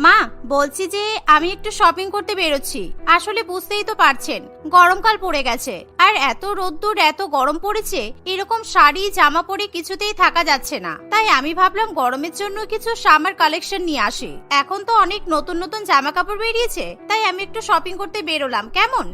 মা, বলছি যে আমি একটু শপিং করতে বেরোচ্ছি। আসলে বুঝতেই তো পারছেন গরমকাল পড়ে গেছে, আর এত রোদ্দুর এত গরম পড়েছে, এরকম শাড়ি জামা পরে কিছুতেই থাকা যাচ্ছে না। তাই আমি ভাবলাম গরমের জন্য কিছু সামার কালেকশন নিয়ে আসি। এখন তো অনেক নতুন নতুন জামা কাপড় বেরিয়েছে, তাই আমি একটু শপিং করতে বেরোলাম। কেমন?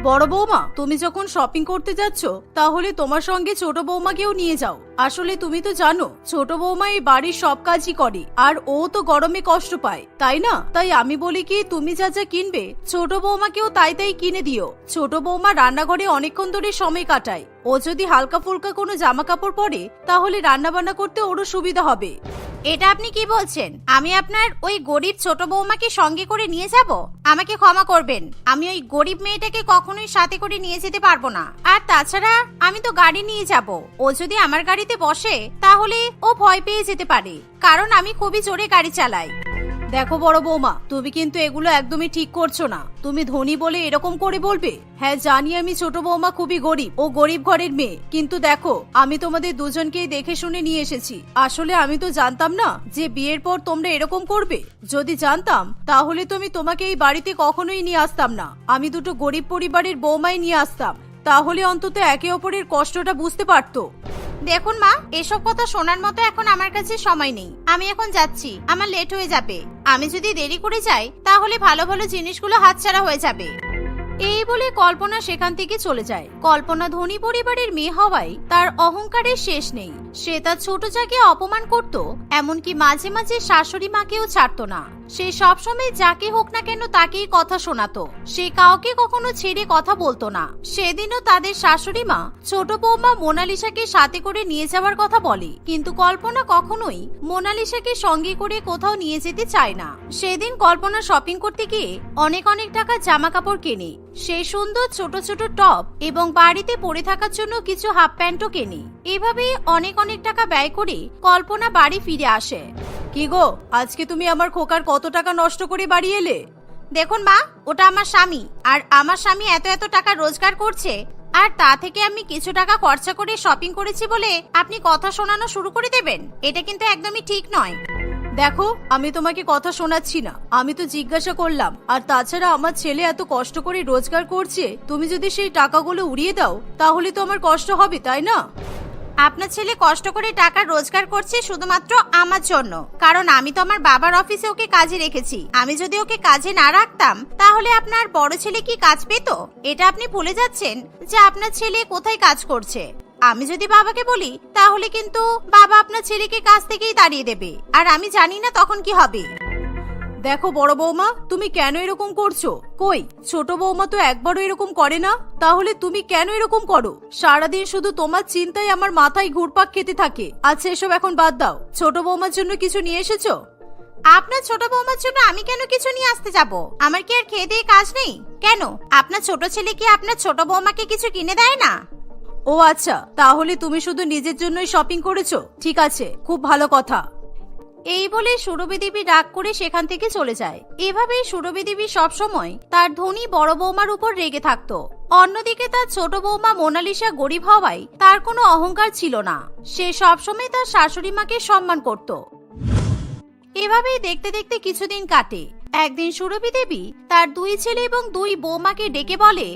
বড় বৌমা, তুমি যখন শপিং করতে যাচ্ছ তাহলে তোমার সঙ্গে ছোট বৌমাকেও নিয়ে যাও। আসলে তুমি তো জানো ছোট বৌমা এই বাড়ির সব কাজই করে, আর ও তো গরমে কষ্ট পায়, তাই না? তাই আমি বলি কি, তুমি যা যা কিনবে ছোট বৌমাকেও তাই তাই কিনে দিও। ছোট বৌমা রান্নাঘরে অনেকক্ষণ ধরে সময় কাটায়, ও যদি হালকা ফুলকা কোনো জামা কাপড় পরে তাহলে রান্না বান্না করতে ওরও সুবিধা হবে। এটা আপনি কি বলছেন? আমি আপনার ওই গরিব ছোট বৌমাকে সঙ্গে করে নিয়ে যাব? আমাকে ক্ষমা করবেন, আমি ওই গরিব মেয়েটাকে কখনোই সাথে করে নিয়ে যেতে পারবো না। আর তাছাড়া আমি তো গাড়ি নিয়ে যাব, ও যদি আমার গাড়িতে বসে তাহলে ও ভয় পেয়ে যেতে পারে, কারণ আমি খুবই জোরে গাড়ি চালাই। দেখো বড় বৌমা, তুমি কিন্তু এগুলো একদমই ঠিক করছো না। তুমি ধনী বলে এরকম করে বলবে? হ্যাঁ জানি আমি ছোট বৌমা খুবই গরিব, ও গরিব ঘরের মেয়ে, কিন্তু দেখো আমি তোমাদের দুজনকেই দেখে শুনে নিয়ে এসেছি। আসলে আমি তো জানতাম না যে বিয়ের পর তোমরা এরকম করবে। যদি জানতাম তাহলে তোমাকে এই বাড়িতে কখনোই নিয়ে আসতাম না। আমি দুটো গরিব পরিবারের বৌমাই নিয়ে আসতাম, তাহলে অন্তত একে অপরের কষ্টটা বুঝতে পারতো। দেখুন মা, এসব কথা শোনার মতো এখন আমার কাছে সময় নেই। আমি এখন যাচ্ছি, আমার লেট হয়ে যাবে। আমি যদি দেরি করে যাই তাহলে ভালো ভালো জিনিসগুলো হাতছাড়া হয়ে যাবে। এই বলে কল্পনা সেখান থেকে চলে যায়। কল্পনা ধনী পরিবারের মেয়ে হওয়ায় তার অহংকারের শেষ নেই। সে তার ছোট যাকে অপমান করত, এমনকি মাঝে মাঝে শাশুড়ি মাকেও ছাড়তো না। সে সবসময় যাকে হোক না কেন তাকেই কথা শোনাতো, সে কাউকে কখনো ছেড়ে কথা বলতো না। সেদিনও তাদের শাশুড়ি মা ছোট বৌমা মোনালিসাকে সাথে করে নিয়ে যাওয়ার কথা বলে, কিন্তু কল্পনা কখনোই মোনালিসাকে সঙ্গে করে কোথাও নিয়ে যেতে চায় না। সেদিন কল্পনা শপিং করতে গিয়ে অনেক অনেক টাকা জামা কাপড় কেনে। সে সুন্দর ছোট ছোট টপ এবং বাড়িতে পরে থাকার জন্য কিছু হাফ প্যান্টও কেনে। এভাবে অনেক অনেক টাকা ব্যয় করে কল্পনা বাড়ি ফিরে আসে। কি গো, আজকে তুমি আমার খোকার কত টাকা নষ্ট করে বাড়ি এলে? দেখুন মা, ওটা আমার স্বামী, আর আমার স্বামী এত এত টাকা রোজগার করছে, আর তা থেকে আমি কিছু টাকা খরচা করে শপিং করেছি বলে আপনি কথা শোনানো শুরু করে দেবেন? এটা কিন্তু একদমই ঠিক নয়। দেখো, আমি তোমাকে কথা শোনাচ্ছি না, আমি তো জিজ্ঞাসা করলাম। আর তাছাড়া আমার ছেলে এত কষ্ট করে রোজগার করছে, তুমি যদি সেই টাকাগুলো উড়িয়ে দাও তাহলে তো আমার কষ্ট হবে, তাই না? আপনার ছেলে কষ্ট করে টাকা রোজগার করছে শুধুমাত্র আমার জন্য, কারণ আমি তো আমার বাবার অফিসে ওকে কাজে রেখেছি। আমি যদি ওকে কাজে না রাখতাম তাহলে আপনার বড় ছেলে কি কাজ পেত? এটা আপনি ভুলে যাচ্ছেন যে আপনার ছেলে কোথায় কাজ করছে। আমি যদি বাবাকে বলি তাহলে কিন্তু বাবা আপনার ছেলেকে কাজ থেকেই তাড়িয়ে দেবে, আর আমি জানি না তখন কি হবে। দেখো বড় বৌমা, তুমি কেন এরকম করছো? কই, ছোট বৌমা তো একবারও এরকম করে না, তাহলে তুমি কেন এরকম করো? সারাদিন শুধু তোমার চিন্তায় আমার মাথায় ঘুরপাক খেতে থাকে। আচ্ছা এসব এখন বাদ দাও, ছোট বৌমার জন্য কিছু নিয়ে এসেছো? আপনার ছোট বৌমার জন্য আমি কেন কিছু নিয়ে আসতে যাব? আমার কি আর খেয়ে দিয়ে কাজ নেই? কেন, আপনার ছোট ছেলে কি আপনার ছোট বৌমাকে কিছু কিনে দেয় না? ও আচ্ছা, তাহলে তুমি শুধু নিজের জন্যই শপিং করেছো? ঠিক আছে, খুব ভালো কথা। এই বলে সুরভি দেবী রাগ করে সেখান থেকে চলে যায়। এভাবেই সুরভি দেবী সবসময় তার ধনী বড় বৌমার উপর রেগে থাকতো। অন্যদিকে তার ছোট বৌমা মোনালিসা গরিব হওয়ায় তার কোনো অহংকার ছিল না। সে সবসময় তার শাশুড়ি মাকে সম্মান করত। এভাবেই দেখতে দেখতে কিছুদিন কাটে। একদিন সুরভি দেবী তার দুই ছেলে এবং দুই বৌমাকে ডেকে বলে,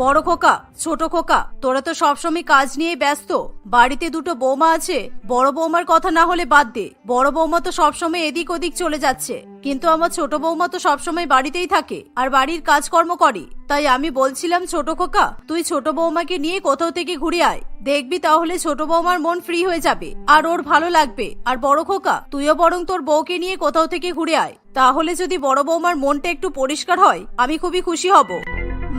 বড় খোকা, ছোট খোকা, তোরা তো সবসময় কাজ নিয়ে ব্যস্ত। বাড়িতে দুটো বৌমা আছে, বড় বৌমার কথা না হলে বাদ দে। বড় বৌমা তো সবসময় এদিক ওদিক চলে যাচ্ছে, কিন্তু আমার ছোট বৌমা তো সবসময় বাড়িতেই থাকে আর বাড়ির কাজকর্ম করে। তাই আমি বলছিলাম ছোট খোকা, তুই ছোট বৌমাকে নিয়ে কোথাও থেকে ঘুরে আয়, দেখবি তাহলে ছোট বৌমার মন ফ্রি হয়ে যাবে আর ওর ভালো লাগবে। আর বড় খোকা, তুইও বরং তোর বউকে নিয়ে কোথাও থেকে ঘুরে আয়, তাহলে যদি বড় বৌমার মনটা একটু পরিষ্কার হয় আমি খুবই খুশি হব।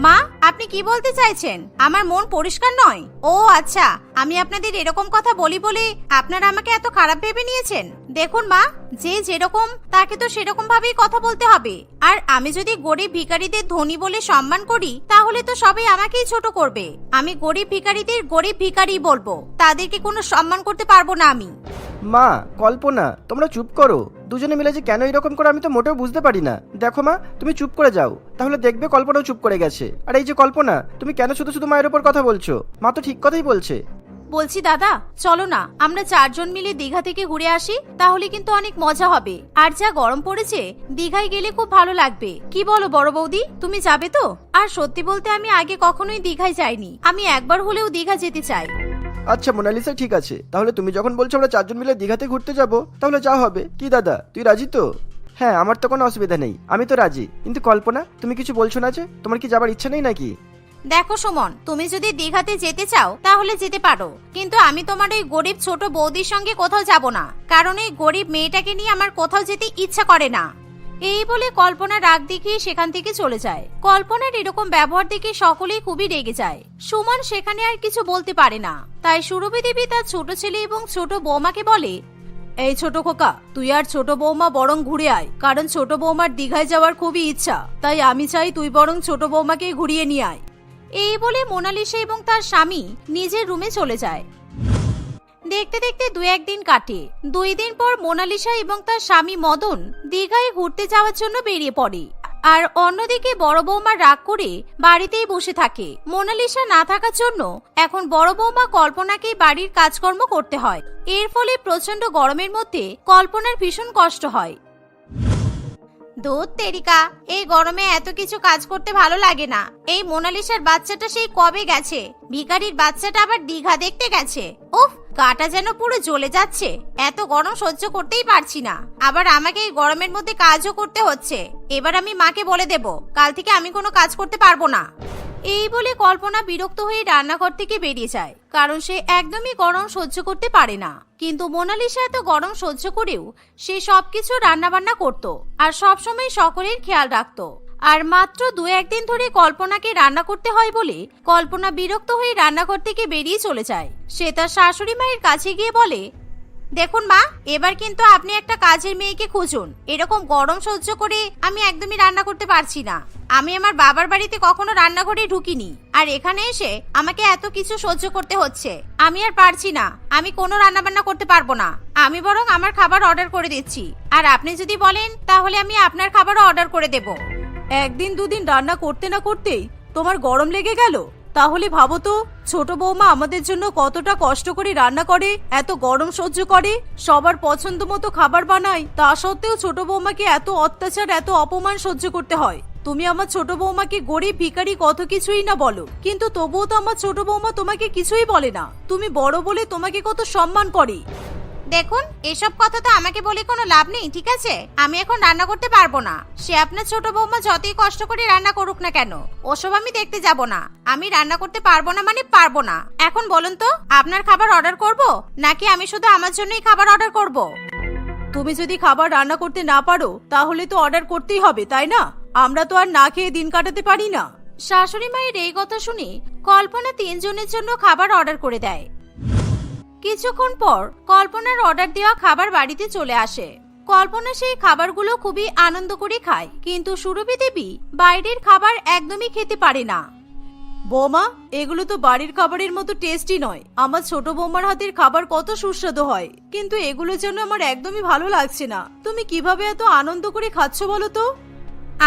মা, আপনি কি বলতে চাইছেন? আমার মন পরিষ্কার নয়? ও আচ্ছা, আমি আপনাদের এরকম কথা বলি বলে আপনারা আমাকে এত খারাপ ভেবে নিয়েছেন। দেখুন মা, যে যেরকম তাকে তো সেরকম ভাবেই কথা বলতে হবে। আর আমি যদি গরিব ভিখারিদের ধনী বলে সম্মান করি তাহলে তো সবাই আমাকেই ছোট করবে। আমি গরিব ভিখারিদের গরিব ভিখারি বলবো, তাদেরকে কোনো সম্মান করতে পারবো না আমি। মা, কল্পনা, তোমরা চুপ করো। দুজনে মিলে যে কেন এরকম করে আমি তো মোটেও বুঝতে পারি না। দেখো মা, তুমি চুপ করে যাও, তাহলে দেখবে কল্পনাও চুপ করে গেছে। আর এই যে কল্পনা, তুমি কেন শুধু শুধু মায়ের উপর কথা বলছো? মা তো ঠিক কথাই বলছে। বলছি দাদা, চলো না আমরা 4 জন মিলে দীঘা থেকে ঘুরে আসি, তাহলে কিন্তু অনেক মজা হবে। আর যা গরম পড়েছে, দীঘায় গেলে খুব ভালো লাগবে। কি বলো বড় বৌদি, তুমি যাবে তো? আর সত্যি বলতে আমি আগে কখনোই দীঘায় যাইনি, আমি একবার হলেও দীঘা যেতে চাই। আচ্ছা মোনালিসা, ঠিক আছে, তাহলে তুমি যখন বলছো আমরা 4 জন মিলে দীঘাতে ঘুরতে যাব, তাহলে যা হবে। কি দাদা, তুই রাজি তো? হ্যাঁ, আমার তো কোনো অসুবিধা নেই, আমি তো রাজি। কিন্তু কল্পনা, তুমি কিছু বলছো না যে? তোমার কি যাবার ইচ্ছা নেই নাকি? দেখো সুমন, তুমি যদি দীঘাতে যেতে চাও তাহলে যেতে পারো, কিন্তু আমি তোমার ওই গরিব ছোট বৌদির সঙ্গে কোথাও যাব না, কারণ এই গরিব মেয়েটাকে নিয়ে আমার কোথাও যেতে ইচ্ছা করে না। এই বলে কল্পনা রাগ দেখিয়ে সেখান থেকে চলে যায়। কল্পনার এরকম ব্যবহার দেখে সকলেই খুবই রেগে যায়। সুমন সেখানে আর কিছু বলতে পারে না, তাই সুরভি দেবী তার ছোট ছেলে এবং ছোট বৌমাকে বলে, এই ছোট খোকা, তুই আর ছোট বৌমা বরং ঘুরে আয়, কারণ ছোট বৌমার দীঘায় যাওয়ার খুবই ইচ্ছা, তাই আমি চাই তুই বরং ছোট বৌমাকে ঘুরিয়ে নিয়ে আয়। এই বলে মোনালিসা এবং তার স্বামী নিজের রুমে চলে যায়। দেখতে দেখতে 2-1 দিন কাটে। 2 দিন পর মোনালিসা এবং তার স্বামী মদন দীঘায় ঘুরতে যাওয়ার জন্য বেরিয়ে পড়ে। আর অন্যদিকে বড় বৌমা রাগ করে বাড়িতেই বসে থাকে। মোনালিসা না থাকার জন্য এখন বড় বৌমা কল্পনাকে বাড়ির কাজকর্ম করতে হয়। এর ফলে প্রচন্ড গরমের মধ্যে কল্পনার ভীষণ কষ্ট হয়। দুধ তেরিকা, এই গরমে এত কিছু কাজ করতে ভালো লাগে না। এই মোনালিসার বাচ্চাটা সেই কবে গেছে, ভিখারির বাচ্চাটা আবার দীঘা দেখতে গেছে। উফ, গাটা যেন পুরো জ্বলে যাচ্ছে, এত গরম সহ্য করতেই পারছি না। আবার আমাকে এই গরমের মধ্যে কাজও করতে হচ্ছে। এবার আমি মাকে বলে দেব, কাল থেকে আমি কোনো কাজ করতে পারবো না। এই বলে কল্পনা বিরক্ত হয়ে রান্নাঘর থেকে বেরিয়ে যায়, কারণ সে একদমই গরম সহ্য করতে পারে না। কিন্তু মোনালিসা এত গরম সহ্য করেও সে সবকিছু রান্নাবান্না করত আর সবসময় সকলের খেয়াল রাখত। আর মাত্র 2-1 দিন ধরে কল্পনাকে রান্না করতে হয় বলে কল্পনা বিরক্ত হয়ে রান্নাঘর থেকে বেরিয়ে চলে যায়। সে তার শাশুড়ি মায়ের কাছে গিয়ে বলে, দেখুন মা, এবার কিন্তু আপনি একটা কাজের মেয়েকে খুঁজুন। এরকম গরম সহ্য করে আমি একদমই রান্না করতে পারছি না। আমি আমার বাবার বাড়িতে কখনো রান্নাঘরে ঢুকিনি, আর এখানে এসে আমাকে এত কিছু সহ্য করতে হচ্ছে। আমি আর পারছি না, আমি কোনো রান্নাবান্না করতে পারবো না। আমি বরং আমার খাবার অর্ডার করে দিচ্ছি, আর আপনি যদি বলেন তাহলে আমি আপনার খাবারও অর্ডার করে দেব। 1 দিন 2 দিন রান্না করতে না করতেই তোমার গরম লেগে গেল? তাহলে ভাবো তো, ছোট বৌমা আমাদের জন্য কতটা কষ্ট করে রান্না করে, এত গরম সহ্য করে, সবার পছন্দ মতো খাবার বানায়, তা সত্ত্বেও ছোট বৌমাকে এত অত্যাচার, এত অপমান সহ্য করতে হয়। তুমি আমার ছোট বৌমাকে গরিব ভিখারি কত কিছুই না বলো, কিন্তু তবুও তো আমার ছোট বৌমা তোমাকে কিছুই বলে না। তুমি বড় বলে তোমাকে কত সম্মান করে। দেখুন, এসব কথা তো আমাকে বলে কোনো লাভ নেই, ঠিক আছে? আমি এখন রান্না করতে পারবো না। সে আপনার ছোট বৌমা যতই কষ্ট করে রান্না করুক না কেন, ওসব আমি দেখতে যাব না। আমি রান্না করতে পারবো না মানে পারবো না। এখন বলুন তো, আপনার খাবার অর্ডার করব নাকি আমি শুধু আমার জন্যই খাবার অর্ডার করব? তুমি যদি খাবার রান্না করতে না পারো তাহলে তো অর্ডার করতেই হবে, তাই না? আমরা তো আর না খেয়ে দিন কাটাতে পারি না। শাশুড়ি মায়ের এই কথা শুনে কল্পনা 3 জনের জন্য খাবার অর্ডার করে দেয়। কিছুক্ষণ পর কল্পনার অর্ডার দেওয়া খাবার বাড়িতে চলে আসে। কল্পনা সেই খাবারগুলো খুবই আনন্দ করে খায়, কিন্তু সুরভি দেবী বাইরের খাবার একদমই খেতে পারে না। বৌমা, এগুলো তো বাড়ির খাবারের মতো টেস্টি নয়। আমার ছোট বৌমার হাতের খাবার কত সুস্বাদু হয়, কিন্তু এগুলো যেন আমার একদমই ভালো লাগছে না। তুমি কিভাবে এত আনন্দ করে খাচ্ছ বলো তো?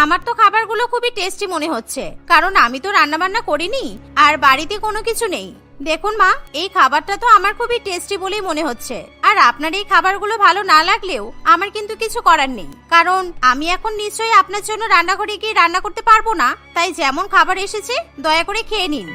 আমার তো খাবারগুলো খুবই টেস্টি মনে হচ্ছে, কারণ আমি তো রান্নাবান্না করিনি আর বাড়িতে কোনো কিছু নেই। দেখুন মা, এই খাবারটা তো আমার খুবই টেস্টি বলেই মনে হচ্ছে। আর আপনার এই খাবারগুলো ভালো না লাগলেও আমার কিন্তু কিছু করার নেই, কারণ আমি এখন নিশ্চয়ই আপনার জন্য রান্নাঘরে গিয়ে রান্না করতে পারবো না। তাই যেমন খাবার এসেছে দয়া করে খেয়ে নিন।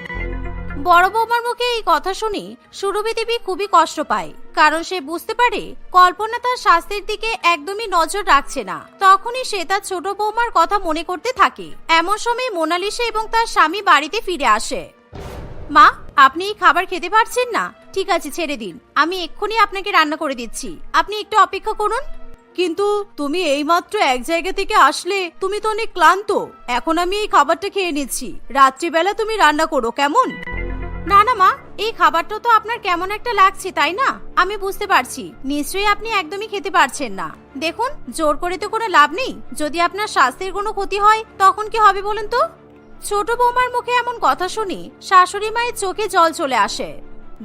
বড় বৌমার মুখে এই কথা শুনে সুরভি দেবী খুবই কষ্ট পায়, কারণ সে বুঝতে পারে কল্পনা তার স্বাস্থ্যের দিকে একদমই নজর রাখছে না। তখনই সে তার ছোট বৌমার কথা মনে করতে থাকে। এমন সময় মোনালিসা এবং তার স্বামী বাড়িতে ফিরে আসে। মা, আপনি এই খাবার খেতে পারছেন না? ঠিক আছে, ছেড়ে দিন, আমি এক্ষুনি আপনাকে রান্না করে দিচ্ছি। আপনি একটু অপেক্ষা করুন। কিন্তু তুমি এইমাত্র এক জায়গা থেকে আসলে, তুমি তো অনেক ক্লান্ত। এখন আমি এই খাবারটা খেয়ে নিচ্ছি, রাত্রিবেলা তুমি রান্না করো, কেমন? না না মা, এই খাবারটা তো আপনার কেমন একটা লাগছে, তাই না? আমি বুঝতে পারছি নিশ্চয়ই আপনি একদমই খেতে পারছেন না। দেখুন, জোর করে তো কোনো লাভ নেই। যদি আপনার স্বাস্থ্যের কোনো ক্ষতি হয় তখন কি হবে বলুন তো? ছোট বৌমার মুখে এমন কথা শুনি শাশুড়ি মায়ের চোখে জল চলে আসে।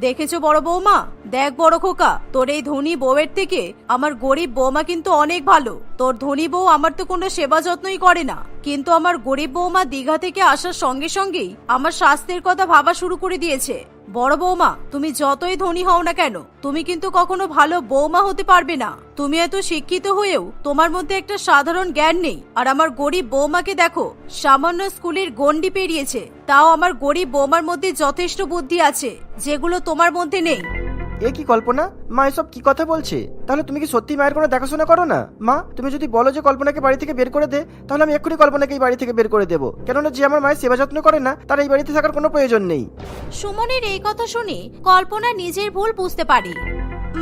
দেখেছো বড় বৌমা, দেখ বড় খোকা, তোর এই ধনী বউয়ের থেকে আমার গরিব বৌমা কিন্তু অনেক ভালো। তোর ধনী বউ আমার তো কোনো সেবা যত্নই করে না, কিন্তু আমার গরিব বৌমা দীঘা থেকে আসার সঙ্গে সঙ্গেই আমার স্বাস্থ্যের কথা ভাবা শুরু করে দিয়েছে। বড় বৌমা, তুমি যতই ধনী হও না কেন, তুমি কিন্তু কখনো ভালো বৌমা হতে পারবে না। তুমি এত শিক্ষিত হয়েও তোমার মধ্যে একটা সাধারণ জ্ঞান নেই। আর আমার গরিব বৌমাকে দেখো, সামান্য স্কুলের গণ্ডি পেরিয়েছে, তাও আমার গরিব বৌমার মধ্যে যথেষ্ট বুদ্ধি আছে, যেগুলো তোমার মধ্যে নেই। এ কি কল্পনা, মা এসব কি কথা বলছে? তাহলে তুমি কি সত্যি মায়ের কোনো দেখাশোনা করো না? মা, তুমি যদি বলো যে কল্পনাকে বাড়ি থেকে বের করে দে, তাহলে আমি এক্ষুনি কল্পনাকে এই বাড়ি থেকে বের করে দেবো। কেননা যে আমার মায়ের সেবা যত্ন করে না, তার এই বাড়িতে থাকার কোনো প্রয়োজন নেই। সুমনের এই কথা শুনে কল্পনা নিজের ভুল বুঝতে পারে।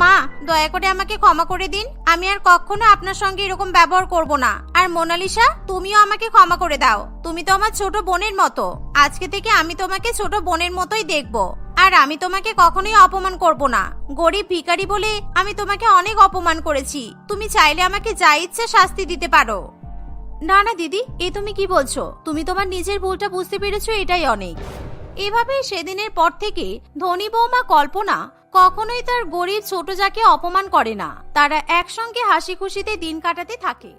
মা, দয়া করে আমাকে ক্ষমা করে দিন, আমি আর কখনো আপনার সঙ্গে এরকম ব্যবহার করব না। আর মোনালিসা, তুমিও আমাকে ক্ষমা করে দাও, তুমি তো আমার ছোট বোনের মতো। আজকে থেকে আমি তোমাকে ছোট বোনের মতোই দেখবো, আর আমি তোমাকে কখনোই অপমান করব না। গরিব ভিখারি বলে আমি তোমাকে অনেক অপমান করেছি, তুমি চাইলে আমাকে যা ইচ্ছে শাস্তি দিতে পারো। না না দিদি, এ তুমি কি বলছো? তুমি তোমার নিজের ভুলটা বুঝতে পেরেছো, এটাই অনেক। এভাবে সেদিনের পর থেকে ধনী বৌমা কল্পনা কখনোই তার গরিব ছোট যাকে অপমান করে না। তারা একসঙ্গে হাসি খুশিতে দিন কাটাতে থাকে।